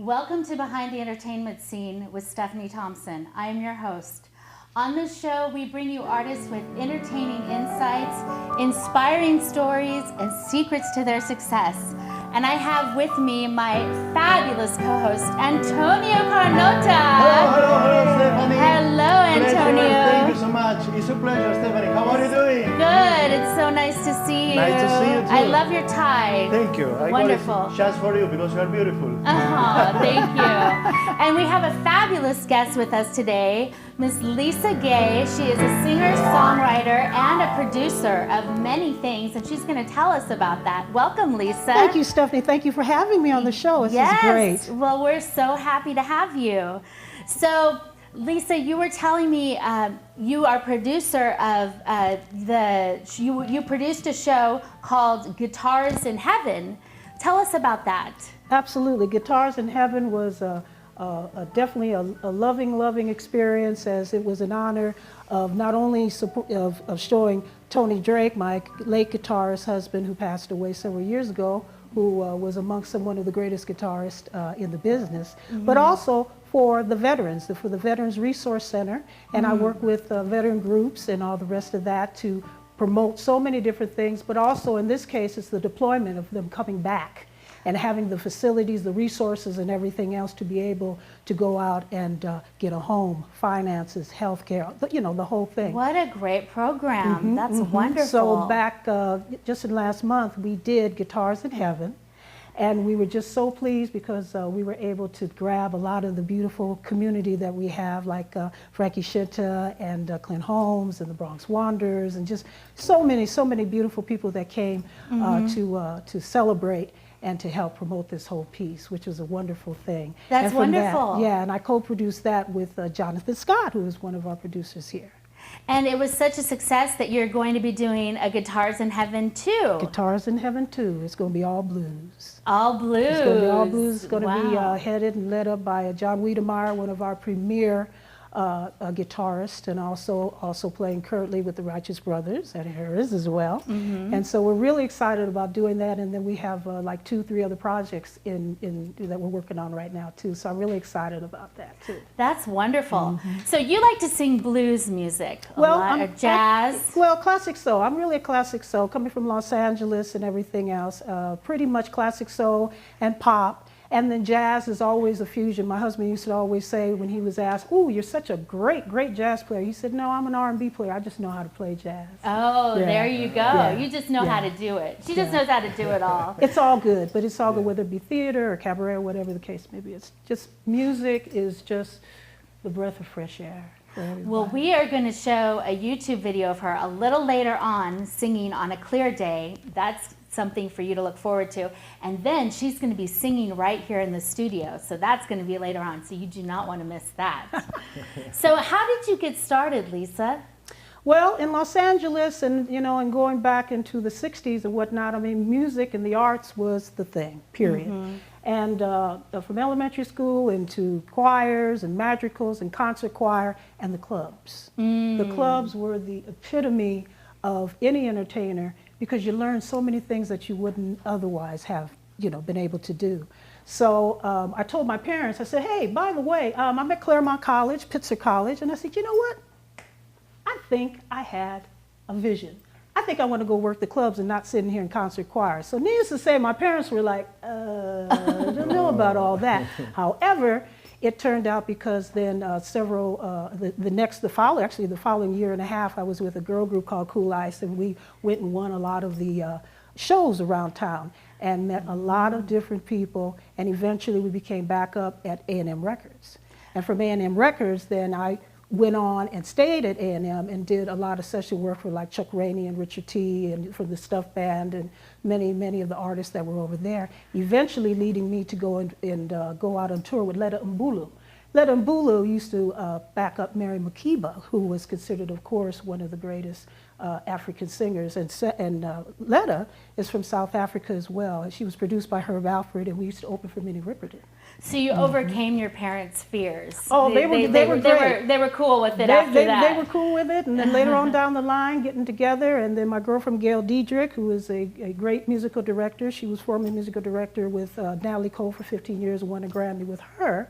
Welcome to Behind the Entertainment Scene with Stephanie Thompson. I am your host. On this show, we bring you artists with entertaining insights, inspiring stories, and secrets to their success. And I have with me my fabulous co-host, Antonio Carnota. Hello, Stephanie. Hello, Antonio. Thank you so much. It's a pleasure, Stephanie. How are you doing? Good. It's so nice to see you. Nice to see you too. I love your tie. Thank you. Wonderful. I got it just for you because you are beautiful. Thank you. And we have a fabulous guest with us today, Miss Lisa Gay. She is a singer, songwriter, and a producer of many things, and she's going to tell us about that. Welcome, Lisa. Thank you, Stephanie. Thank you for having me on the show. This is great. Well, we're so happy to have you. So, Lisa, you were telling me you are producer of you produced a show called Guitars in Heaven. Tell us about that. Absolutely. Guitars in Heaven was definitely a loving experience, as it was an honor of not only of showing Tony Drake, my late guitarist husband who passed away several years ago, who was amongst one of the greatest guitarists in the business, but also for the veterans, for the Veterans Resource Center. And I work with veteran groups and all the rest of that to promote so many different things, but also in this case, it's the deployment of them coming back and having the facilities, the resources, and everything else to be able to go out and get a home, finances, healthcare, the whole thing. What a great program. That's wonderful. So back just in last month, we did Guitars in Heaven, and we were just so pleased because we were able to grab a lot of the beautiful community that we have, like Frankie Shinta and Clint Holmes and the Bronx Wanderers, and just so many beautiful people that came to celebrate and to help promote this whole piece, which was a wonderful thing. That's wonderful. And I co-produced that with Jonathan Scott, who is one of our producers here. And it was such a success that you're going to be doing a Guitars in Heaven 2. Guitars in Heaven 2. It's going to be all blues. All blues. It's going to be all blues. It's going to Wow. be headed and led up by John Wiedemeyer, one of our premier guitarist, and also playing currently with the Righteous Brothers at Harris as well. And so we're really excited about doing that. And then we have like 2-3 other projects that we're working on right now too. So I'm really excited about that too. That's wonderful. So you like to sing blues music a lot, or jazz? Well, classic soul. I'm really a classic soul, coming from Los Angeles and everything else. Pretty much classic soul and pop. And then jazz is always a fusion. My husband used to always say when he was asked, "Oh, you're such a great jazz player." He said, "No, I'm an R&B player. I just know how to play jazz." Oh, Yeah. there you go. Yeah. You just know how to do it. She just knows how to do it all. It's all good, but it's all good, whether it be theater or cabaret or whatever the case may be. It's just, music is just the breath of fresh air for everybody. Well, we are going to show a YouTube video of her a little later on singing on a clear day. That's something for you to look forward to. And then she's going to be singing right here in the studio. So that's going to be later on. So you do not want to miss that. So how did you get started, Lisa? Well, in Los Angeles and going back into the 60s and whatnot, I mean, music and the arts was the thing, period. And from elementary school into choirs and madrigals and concert choir and the clubs. The clubs were the epitome of any entertainer, because you learn so many things that you wouldn't otherwise have, been able to do. So I told my parents, I said, "Hey, by the way, I'm at Claremont College, Pitzer College," and I said, "You know what? I think I had a vision. I think I want to go work the clubs and not sitting here in concert choir." So needless to say, my parents were like, I don't know about all that. However, it turned out, because then the following year and a half, I was with a girl group called Cool Ice, and we went and won a lot of the shows around town and met a lot of different people, and eventually we became back up at A&M Records. And from A&M Records, then I went on and stayed at A&M and did a lot of session work for like Chuck Rainey and Richard T. and for the Stuff Band and many of the artists that were over there, eventually leading me to go and go out on tour with Letta Mbulu. Letta Mbulu used to back up Mary Makeba, who was considered, of course, one of the greatest African singers, and Letta is from South Africa as well. She was produced by Herb Alfred, and we used to open for Minnie Riperton. So you overcame your parents' fears. Oh, they were great. They were cool with it after that. They were cool with it, and then later on down the line, getting together, and then my girlfriend Gail Diedrich, who is a great musical director. She was formerly musical director with Natalie Cole for 15 years and won a Grammy with her.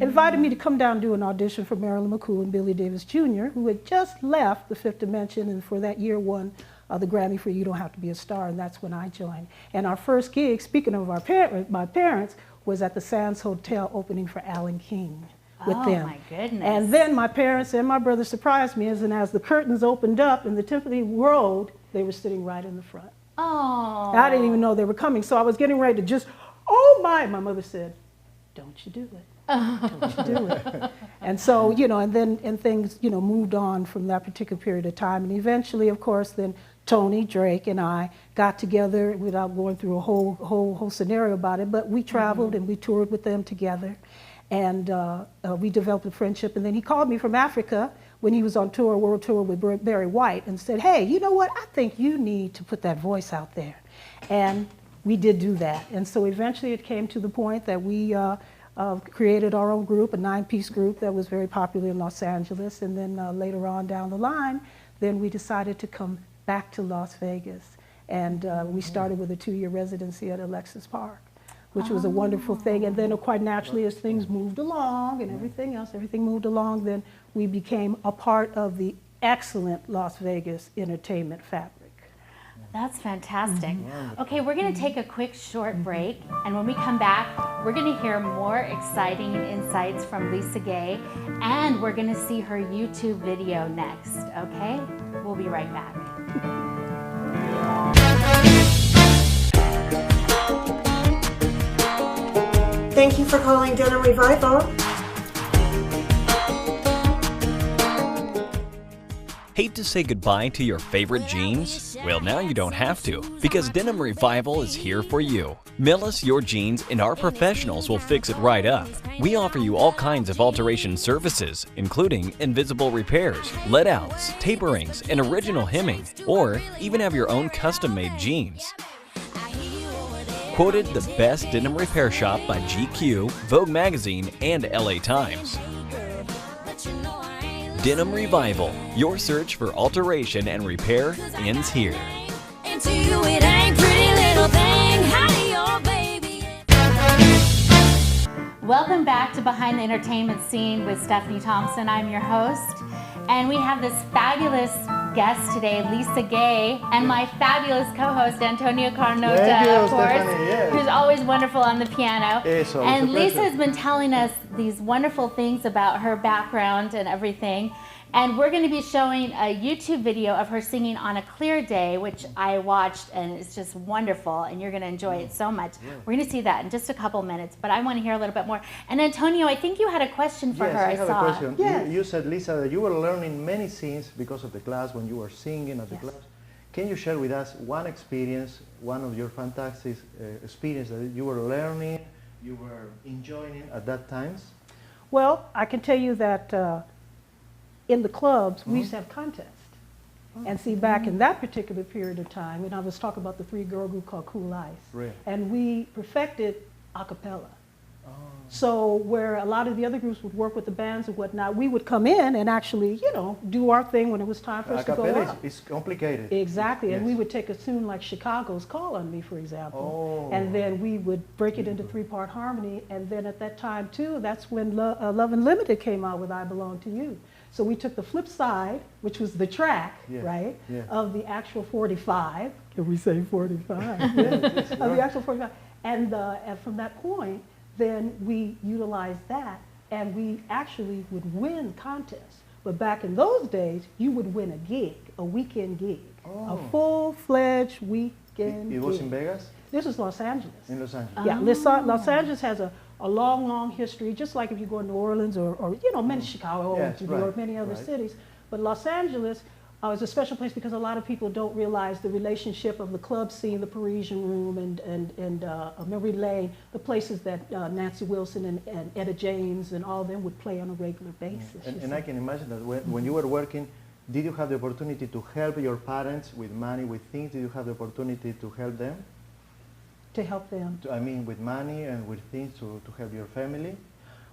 Invited me to come down and do an audition for Marilyn McCool and Billy Davis Jr., who had just left the Fifth Dimension and for that year won the Grammy for You Don't Have to Be a Star, and that's when I joined. And our first gig, speaking of my parents, was at the Sands Hotel opening for Alan King with them. Oh my goodness. And then my parents and my brother surprised me as the curtains opened up and the Tiffany rolled, they were sitting right in the front. Oh. I didn't even know they were coming, so I was getting ready to just, oh my mother said, don't you do it. Don't you do it. And so, and things, moved on from that particular period of time. And eventually, of course, then Tony, Drake, and I got together without going through a whole scenario about it, but we traveled and we toured with them together. And we developed a friendship. And then he called me from Africa when he was on tour, world tour with Barry White, and said, hey, you know what? I think you need to put that voice out there. And we did do that. And so eventually it came to the point that we created our own group, a 9-piece group that was very popular in Los Angeles. And then later on down the line, then we decided to come back to Las Vegas. And we started with a 2-year residency at Alexis Park, which was a wonderful thing. And then quite naturally, as things moved along and everything moved along, then we became a part of the excellent Las Vegas entertainment fabric. That's fantastic. Okay, we're going to take a quick short break, and when we come back, we're going to hear more exciting insights from Lisa Gay, and we're going to see her YouTube video next, okay? We'll be right back. Thank you for calling Denim Revival. Hate to say goodbye to your favorite jeans? Well, now you don't have to, because Denim Revival is here for you. Mail us your jeans and our professionals will fix it right up. We offer you all kinds of alteration services, including invisible repairs, let-outs, taperings, and original hemming, or even have your own custom-made jeans. Quoted the best denim repair shop by GQ, Vogue Magazine, and LA Times. Denim Revival, your search for alteration and repair ends here. And to you it ain't pretty little thing, howdy your baby. Welcome back to Behind the Entertainment Scene with Stephanie Thompson. I'm your host, and we have this fabulous guest today, Lisa Gay, and my fabulous co-host, Antonio Carnota, Thank you, of course, Stephanie, yes. who's always wonderful on the piano. It's always and a Lisa pleasure. has been telling us these wonderful things about her background and everything. And we're going to be showing a YouTube video of her singing on a clear day, which I watched, and it's just wonderful, and you're going to enjoy it so much. We're going to see that in just a couple minutes, but I want to hear a little bit more. And Antonio, I think you had a question for Yes, her, I have saw. a question. Yes. You said, Lisa, that you were learning many things because of the class when you were singing at the Yes. class. Can you share with us one experience, one of your fantastic experience that you were learning, you were enjoying at that times? Well, I can tell you that in the clubs, we used to have contests. And see, back in that particular period of time, and I was talking about the 3-girl group called Cool Ice, Really? and we perfected a cappella. So where a lot of the other groups would work with the bands and whatnot, we would come in and actually, do our thing when it was time for us to go Acapella up. is complicated. Exactly, and we Yes. would take a tune like Chicago's Call on Me, for example, Oh. and then we would break it into 3-part harmony, and then at that time too, that's when Love Unlimited came out with I Belong to You. So we took the flip side, which was the track, Yeah, right, yeah. of the actual 45. Can we say 45? Yes, Of the actual 45. And from that point, then we utilized that, and we actually would win contests. But back in those days, you would win a gig, a weekend gig, a full-fledged weekend It was gig. in Vegas? This was Los Angeles. In Los Angeles? Yeah, Los Angeles has a long, long history, just like if you go to New Orleans or many Chicago, Yes, New York, right, many other right. cities. But Los Angeles is a special place because a lot of people don't realize the relationship of the club scene, the Parisian Room and Memory Lane, the places that Nancy Wilson and Etta James and all of them would play on a regular basis. And I can imagine that when you were working, Did you have the opportunity to help your parents with money, with things? Did you have the opportunity to help them? To help them. I mean, with money and with things to help your family?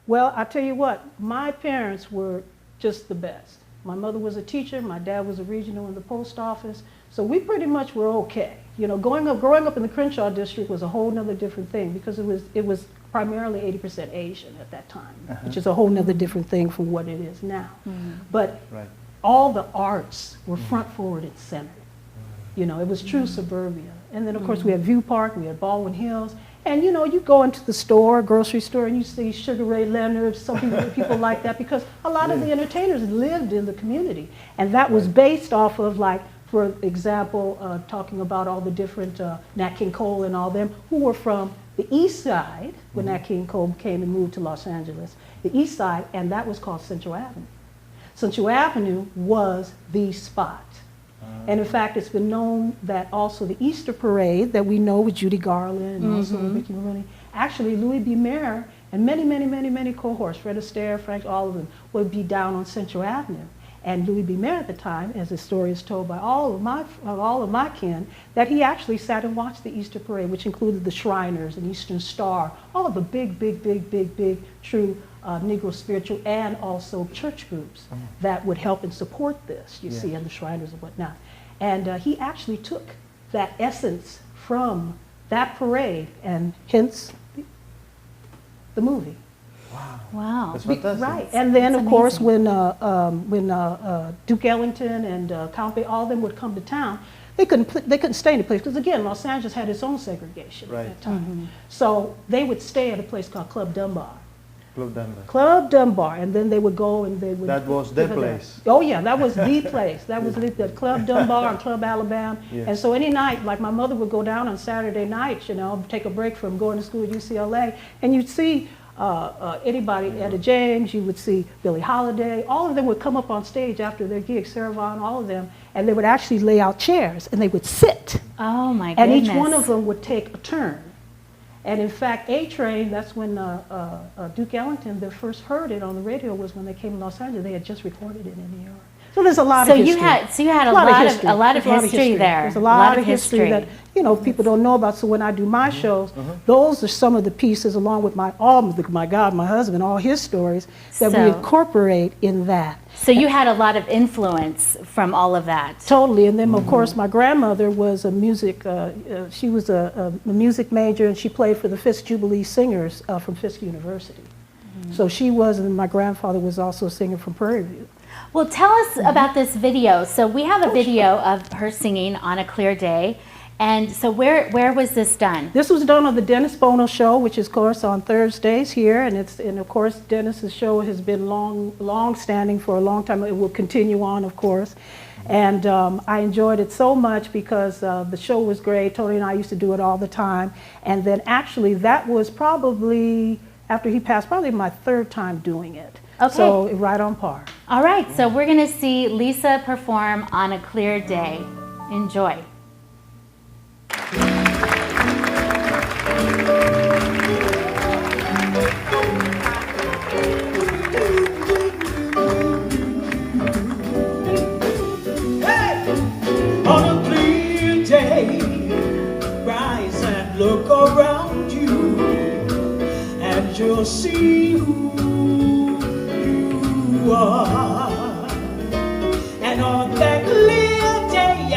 Well, I tell you what, my parents were just the best. My mother was a teacher, my dad was a regional in the post office, so we pretty much were okay. You know, growing up in the Crenshaw district was a whole nother different thing because it was primarily 80% Asian at that time, which is a whole nother different thing from what it is now. But Right. all the arts were front, forward, and center. You know, it was true suburbia. And then, of course, we had View Park, we had Baldwin Hills. And, you know, you go into the store, grocery store, and you see Sugar Ray Leonard, some people like that, because a lot of the entertainers lived in the community. And that was based off of, like, for example, talking about all the different Nat King Cole and all them, who were from the east side, when Nat King Cole came and moved to Los Angeles, the east side, and that was called Central Avenue. Central Avenue was the spot. And in fact, it's been known that also the Easter Parade that we know with Judy Garland and also Mickey Rooney, actually Louis B. Mayer and many cohorts, Fred Astaire, Frank, all of them, would be down on Central Avenue. And Louis B. Mayer at the time, as the story is told by all of my kin, that he actually sat and watched the Easter Parade, which included the Shriners and Eastern Star, all of the big, true Negro spiritual and also church groups that would help and support this, you see, and the Shriners and whatnot. And he actually took that essence from that parade and hence the movie. Wow. That's fantastic. Right, and then That's of course amazing. when Duke Ellington and Count Basie, all of them would come to town, they couldn't stay in a place because again, Los Angeles had its own segregation Right. at that time. So they would stay at a place called Club Dunbar. Club Denver. Club Dunbar, and then they would go and they would. That was the place. Oh yeah, that was the place. That was the Club Dunbar and Club Alabama. Yes. And so any night, like my mother would go down on Saturday nights, you know, take a break from going to school at UCLA, and you'd see anybody, Etta James, you would see Billie Holiday, all of them would come up on stage after their gig, Sarah Vaughan, all of them, and they would actually lay out chairs and they would sit. Oh my And goodness. each one of them would take a turn. And in fact, A-Train, that's when Duke Ellington, they first heard it on the radio was when they came to Los Angeles. They had just recorded it in New York. So there's a lot of history. So you had a lot of history. there. There's a lot of history that, you know, people don't know about. So when I do my shows, those are some of the pieces along with my husband, all his stories that we incorporate in that. So you had a lot of influence from all of that. Totally, and then of course my grandmother was a music, she was a music major and she played for the Fisk Jubilee Singers from Fisk University. So she was, and my grandfather was also a singer from Prairie View. Well, tell us about this video. So we have a video of her singing On a Clear Day. And so where was this done? This was done on the Dennis Bono Show, which is, of course, on Thursdays here, and of course, Dennis's show has been long standing for a long time. It will continue on, of course, and I enjoyed it so much because the show was great. Tony and I used to do it all the time, and then actually that was probably after he passed, probably my third time doing it. Okay. So right on par. All right, so we're going to see Lisa perform On a Clear Day. Enjoy. On a clear day, rise and look around you, and you'll see who you are. And on that clear day,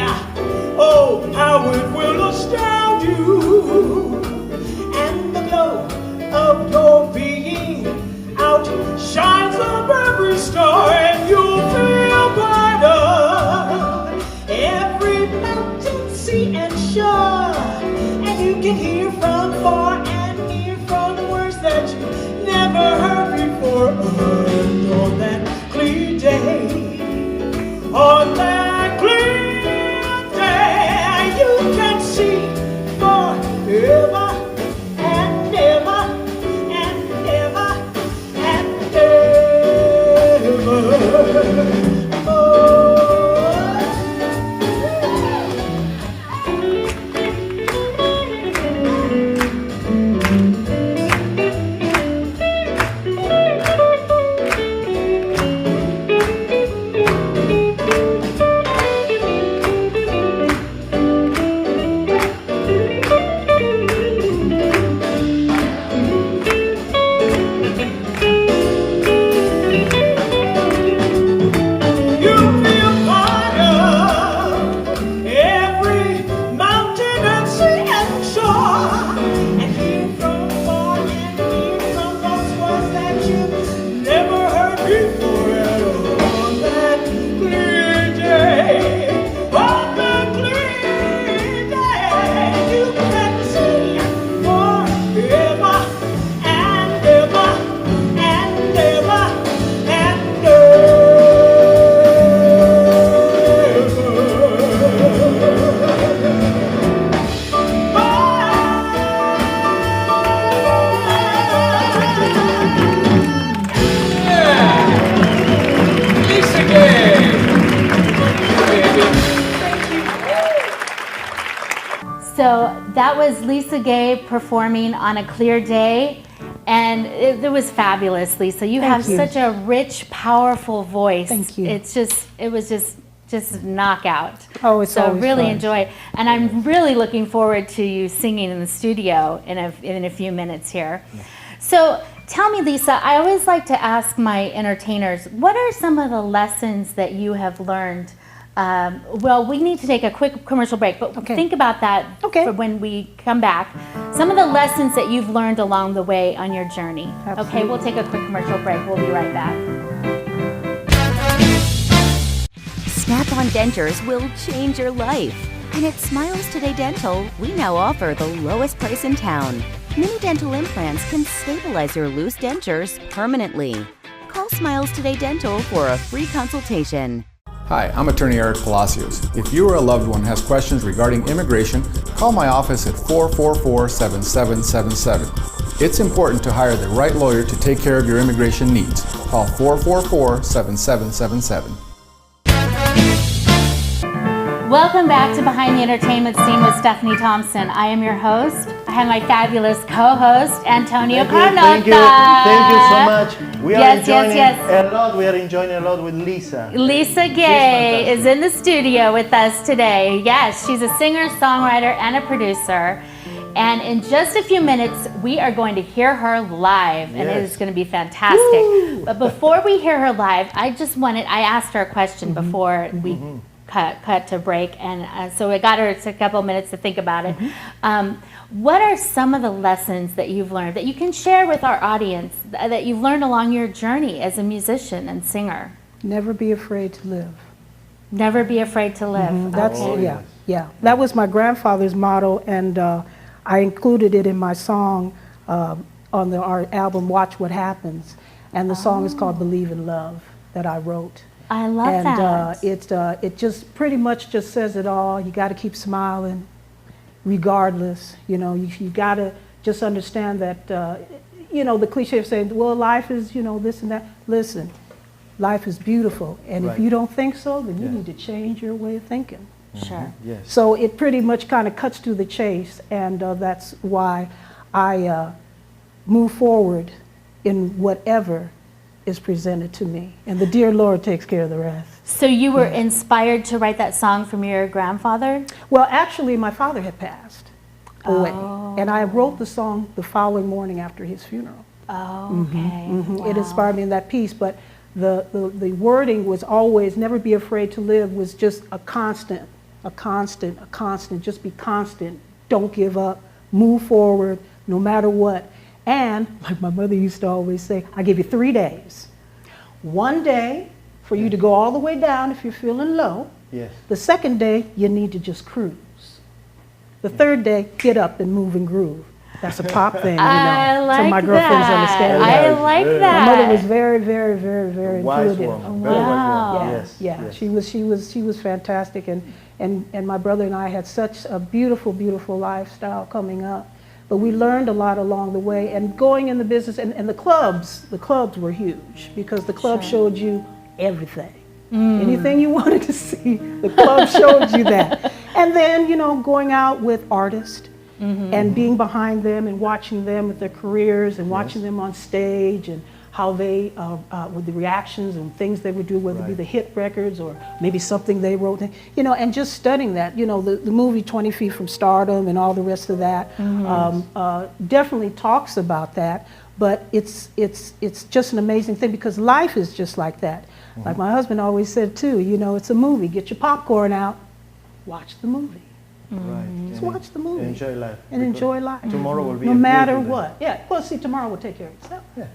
oh, how it will astound you, and the glow of your being outshines of every star, and you'll feel brighter. Every mountain, sea, and shore, and you can hear from far and hear from words that you never heard before. And on that clear day, on that clear day, you can see forever and ever and ever and ever. So that was Lisa Gay performing on a clear day, and it was fabulous, Lisa. You have such a rich, powerful voice. Thank you. It was just knockout. Oh, it's so always really fun. enjoy it, and I'm really looking forward to you singing in the studio in a few minutes here. So tell me, Lisa, I always like to ask my entertainers, what are some of the lessons that you have learned? Well, we need to take a quick commercial break, but think about that for when we come back. Some of the lessons that you've learned along the way on your journey. Absolutely. Okay, we'll take a quick commercial break. We'll be right back. Snap-on dentures will change your life. And at Smiles Today Dental, we now offer the lowest price in town. Mini dental implants can stabilize your loose dentures permanently. Call Smiles Today Dental for a free consultation. Hi, I'm attorney Eric Palacios. If you or a loved one has questions regarding immigration, call my office at 444-7777. It's important to hire the right lawyer to take care of your immigration needs. Call 444-7777. Welcome back to Behind the Entertainment Scene with Stephanie Thompson. I am your host. I have my fabulous co-host, Antonio Carnota. Thank you so much. We are Yes, enjoying yes, a lot. We are enjoying a lot with Lisa. Lisa Gay is in the studio with us today. Yes, she's a singer, songwriter, and a producer. And in just a few minutes, we are going to hear her live, and it is going to be fantastic. Woo! But before we hear her live, I asked her a question before we cut to break, and so I got her a couple minutes to think about it. What are some of the lessons that you've learned that you can share with our audience that you've learned along your journey as a musician and singer? Never be afraid to live. Never be afraid to live. That's Okay. yeah. That was my grandfather's motto, and I included it in my song on our album "Watch What Happens," and the song is called "Believe in Love" that I wrote. I love that. It just pretty much just says it all. You got to keep smiling, regardless. You know, you got to just understand that. You know, the cliche of saying, "Well, life is this and that." Listen, life is beautiful, and if you don't think so, then you need to change your way of thinking. Sure. Yes. So it pretty much kind of cuts to the chase, and that's why I move forward in whatever is presented to me, and the dear Lord takes care of the rest. So you were inspired to write that song from your grandfather? Well, actually, my father had passed away, and I wrote the song the following morning after his funeral. Oh, okay. Wow. It inspired me in that piece, but the wording was always, never be afraid to live, was just a constant. Just be constant. Don't give up. Move forward, no matter what. And, like my mother used to always say, I give you 3 days. 1 day for you to go all the way down if you're feeling low. Yes. The second day, you need to just cruise. The third day, get up and move and groove. That's a pop thing, I like so my girlfriends that. understand I that. like Very that. My mother was very, very, very, very Wise intuitive. woman. Very wise Wow. woman. Yeah, Yes. yeah. Yes. She was fantastic, and my brother and I had such a beautiful, beautiful lifestyle coming up. But we learned a lot along the way, and going in the business, and the clubs were huge, because the club showed you everything. Anything you wanted to see, the club showed you that. And then, going out with artists and being behind them and watching them with their careers and watching them on stage, and how they, with the reactions and things they would do, whether it be the hit records or maybe something they wrote, and just studying that. The movie 20 Feet from Stardom and all the rest of that definitely talks about that, but it's just an amazing thing, because life is just like that. Like my husband always said too, it's a movie. Get your popcorn out, watch the movie. Right. Just watch the movie. Enjoy life. And because enjoy life. Tomorrow will be No a matter beautiful day. what. Yeah. Well, see, tomorrow will take care of itself. Yeah.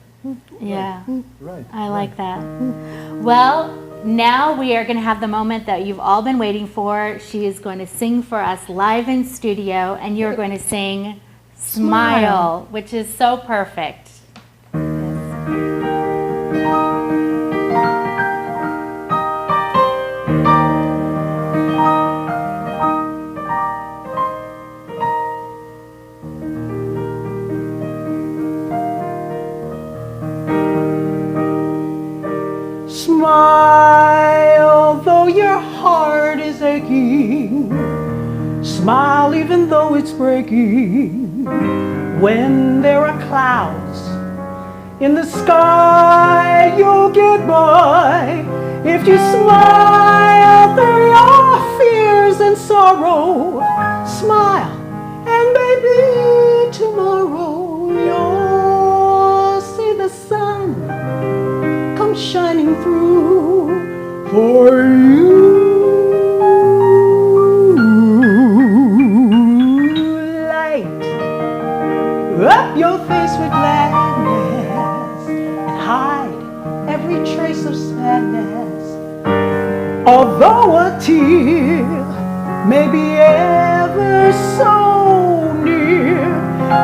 Yeah, Right. I like that. Well, now we are going to have the moment that you've all been waiting for. She is going to sing for us live in studio, and you're going to sing Smile, which is so perfect. Smile, though your heart is aching. Smile, even though it's it's breaking, when there are clouds in the sky, you'll get by if you smile through your fears and sorrow. Smile, and baby, tomorrow you'll see the sun come shining through for you. Light up your face with gladness and hide every trace of sadness. Although a tear may be ever so near,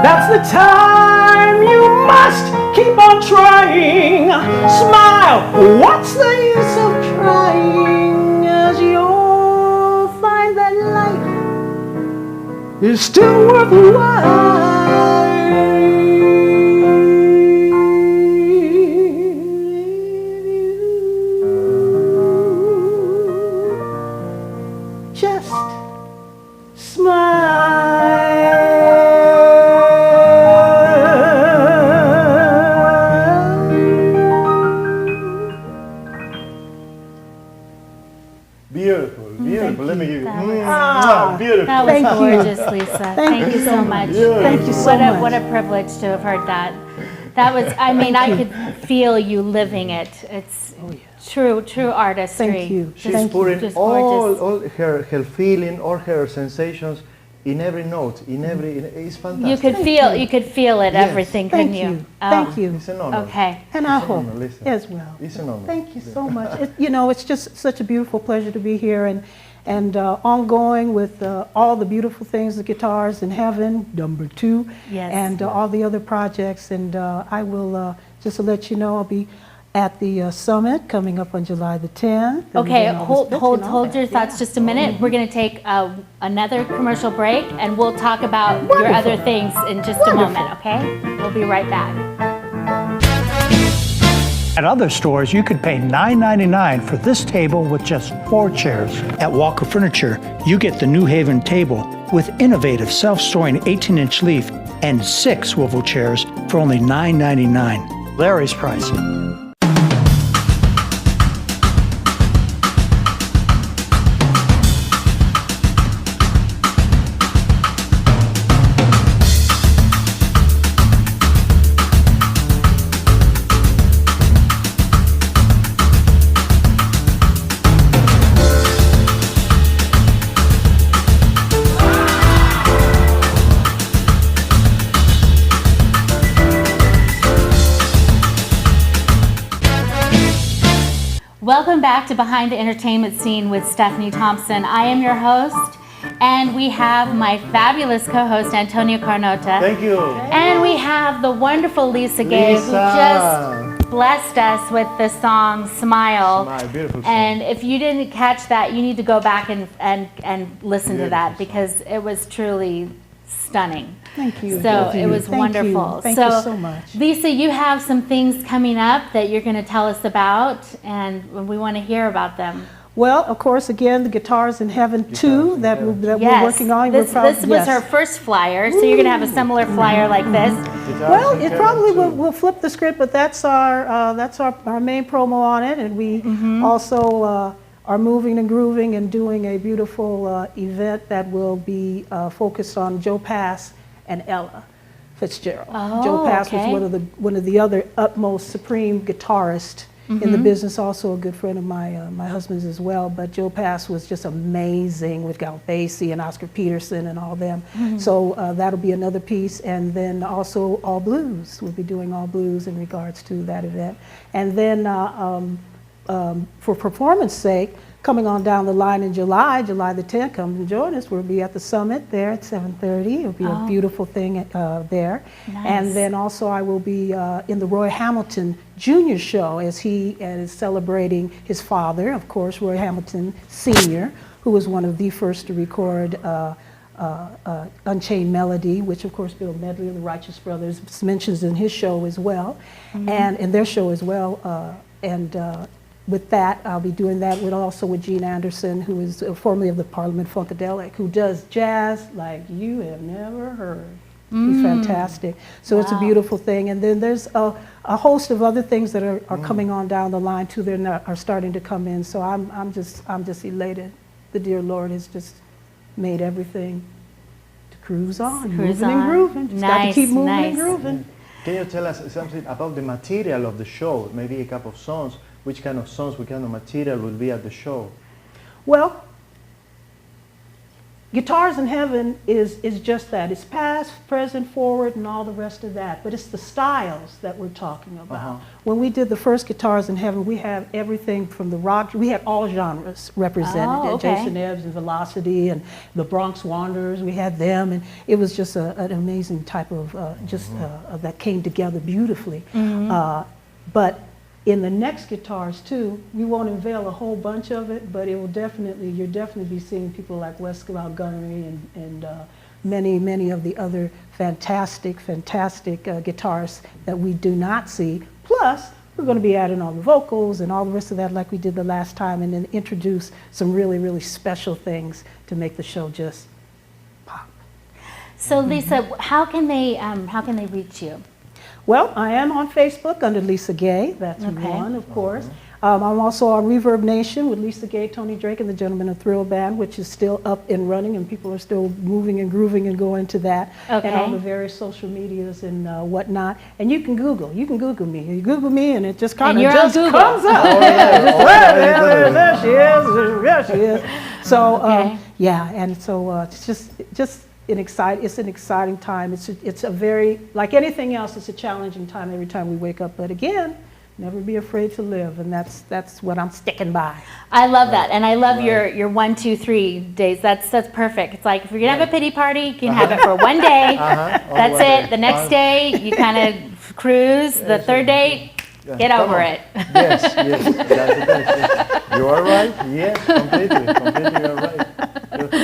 that's the time you must keep on trying. Smile, what's the use of trying, as you'll find that life is still worthwhile. Just Beautiful, beautiful. Let me give you. That was- Beautiful. That was Thank you. gorgeous, Lisa. Thank you so much. Thank you so much. What a privilege to have heard that. That was, I mean, I could feel you living it. It's true artistry. Thank you. She's Thank you. putting Just all gorgeous. her feeling, all her sensations in every note, it's fantastic. You could feel it, Yes. everything, Thank couldn't you. you? Thank you. It's an honor. Okay. And I It's an hope honor, Lisa. as well. It's an honor. Thank you so much. It's just such a beautiful pleasure to be here and ongoing with all the beautiful things, the Guitars in Heaven, #2, Yes. and all the other projects. And I will, just to let you know, I'll be at the summit coming up on July the 10th. and Okay, then August 5th and all hold that. your thoughts just a minute. We're going to take another commercial break, and we'll talk about your Wonderful. other things in just a moment, okay? We'll be right back. At other stores, you could pay $9.99 for this table with just 4 chairs. At Walker Furniture, you get the New Haven table with innovative self-storing 18-inch leaf and 6 swivel chairs for only $9.99. Larry's price. Welcome back to Behind the Entertainment Scene with Stephanie Thompson. I am your host, and we have my fabulous co-host, Antonio Carnota. Thank you. And we have the wonderful Lisa Gay, who just blessed us with the song Smile. My beautiful song. And if you didn't catch that, you need to go back and listen to that, because it was truly stunning. Thank you. So Thank it you. was Thank wonderful. you. Thank you so much. Lisa, you have some things coming up that you're going to tell us about, and we want to hear about them. Well, of course, again, the Guitars in Heaven 2 that we're working on. This was her first flyer, so you're going to have a similar flyer like this. Well, it probably will flip the script, but that's our main promo on it, and we also are moving and grooving and doing a beautiful event that will be focused on Joe Pass and Ella Fitzgerald. Oh, Joe Pass okay. was one of the other utmost supreme guitarists in the business, also a good friend of my husband's as well. But Joe Pass was just amazing with Gal Basie and Oscar Peterson and all them. So that'll be another piece, and then also All Blues. We'll be doing All Blues in regards to that event, and then for performance sake, coming on down the line in July the 10th, come and join us. We'll be at the summit there at 7:30. It'll be a beautiful thing there. Nice. And then also I will be in the Roy Hamilton Jr. show as he is celebrating his father, of course, Roy Hamilton Sr., who was one of the first to record Unchained Melody, which of course Bill Medley of the Righteous Brothers mentions in his show as well, and in their show as well. with that, I'll be doing that with Gene Anderson, who is formerly of the Parliament Funkadelic, who does jazz like you have never heard. He's fantastic. So it's a beautiful thing. And then there's a host of other things that are coming on down the line too. Are starting to come in. So I'm just elated. The dear Lord has just made everything to cruise on, moving and grooving. Just got to keep moving and grooving. Can you tell us something about the material of the show? Maybe a couple of songs. Which kind of songs, what kind of material will be at the show? Well, Guitars in Heaven is just that. It's past, present, forward, and all the rest of that. But it's the styles that we're talking about. When we did the first Guitars in Heaven, we have everything from the rock. We had all genres represented. Jason Ebbs and Velocity and the Bronx Wanderers. We had them, and it was just an amazing type of that came together beautifully. But in the next guitars too, we won't unveil a whole bunch of it, but it will you'll definitely be seeing people like Wes Montgomery and many of the other fantastic guitarists that we do not see. Plus, we're going to be adding all the vocals and all the rest of that like we did the last time, and then introduce some really special things to make the show just pop. So Lisa, how can they reach you? Well, I am on Facebook under Lisa Gay. That's one, of course. I'm also on Reverb Nation with Lisa Gay, Tony Drake, and the Gentlemen of Thrill Band, which is still up and running, and people are still moving and grooving and going to that. And all the various social medias and whatnot. And you can Google me. You Google me, and it just kind of just comes up. There she is. There she is. So yeah, and so it's just it's an exciting time. It's a very, like anything else, it's a challenging time every time we wake up. But again, never be afraid to live, and that's what I'm sticking by. I love that, and I love your 1, 2, 3 days. That's perfect. It's like if you're gonna have a pity party, you can have it for one day. That's it. The next day, you kind of cruise. The third day, get over it. Yes, that's the best. You are right. Yes, completely, you're right.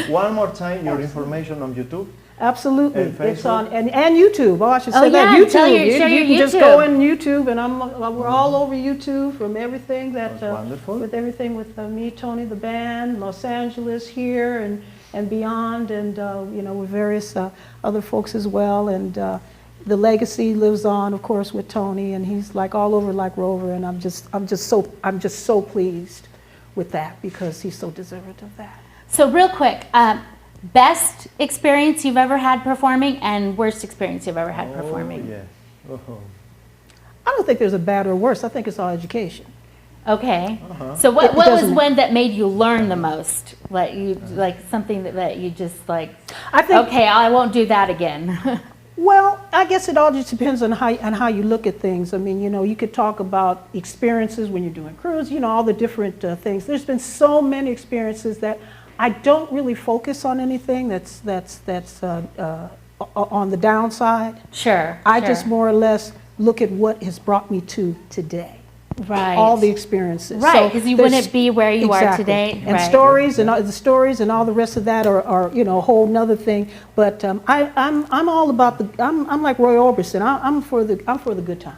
One more time, your information on YouTube. Absolutely, it's on and YouTube. Oh, I should say that YouTube. You can just go in YouTube, and we're all over YouTube from everything that with everything with me, Tony, the band, Los Angeles here, and beyond, and with various other folks as well, and the legacy lives on, of course, with Tony, and he's like all over like Rover, and I'm just so pleased with that because he's so deserving of that. So real quick, best experience you've ever had performing and worst experience you've ever had performing? Yes. I don't think there's a bad or worse. I think it's all education. Okay. So what was one that made you learn the most? Like something that you just like, I think, okay, I won't do that again. Well, I guess it all just depends on how you look at things. I mean, you could talk about experiences when you're doing cruise, all the different things. There's been so many experiences that I don't really focus on anything that's on the downside. Sure. I just more or less look at what has brought me to today. Right. All the experiences. Right, because you wouldn't be where you are today. And stories and all the stories and all the rest of that are a whole nother thing. But I'm all about I'm like Roy Orbison. I'm for the good times.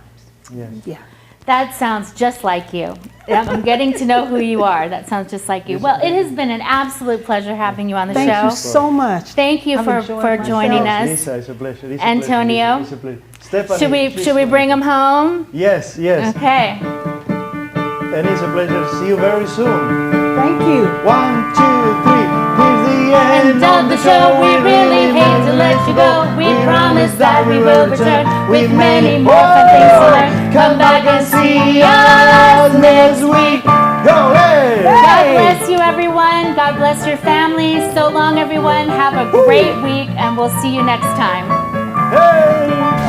Yes. Yeah. That sounds just like you. I'm getting to know who you are. That sounds just like you. Well, it has been an absolute pleasure having you on the show. Thank you so much. Thank you for joining us. Lisa, it's a pleasure. Antonio, it's a pleasure. Stephanie, should we bring him home? Yes. Okay. And it's a pleasure to see you very soon. Thank you. 1, 2, 3. Here's the end of the show. We really hate to let you go. We promise that we will return with many more fun things to learn. Come back and see us next week. Go, hey! God bless you, everyone. God bless your families. So long, everyone. Have a great week, and we'll see you next time. Hey!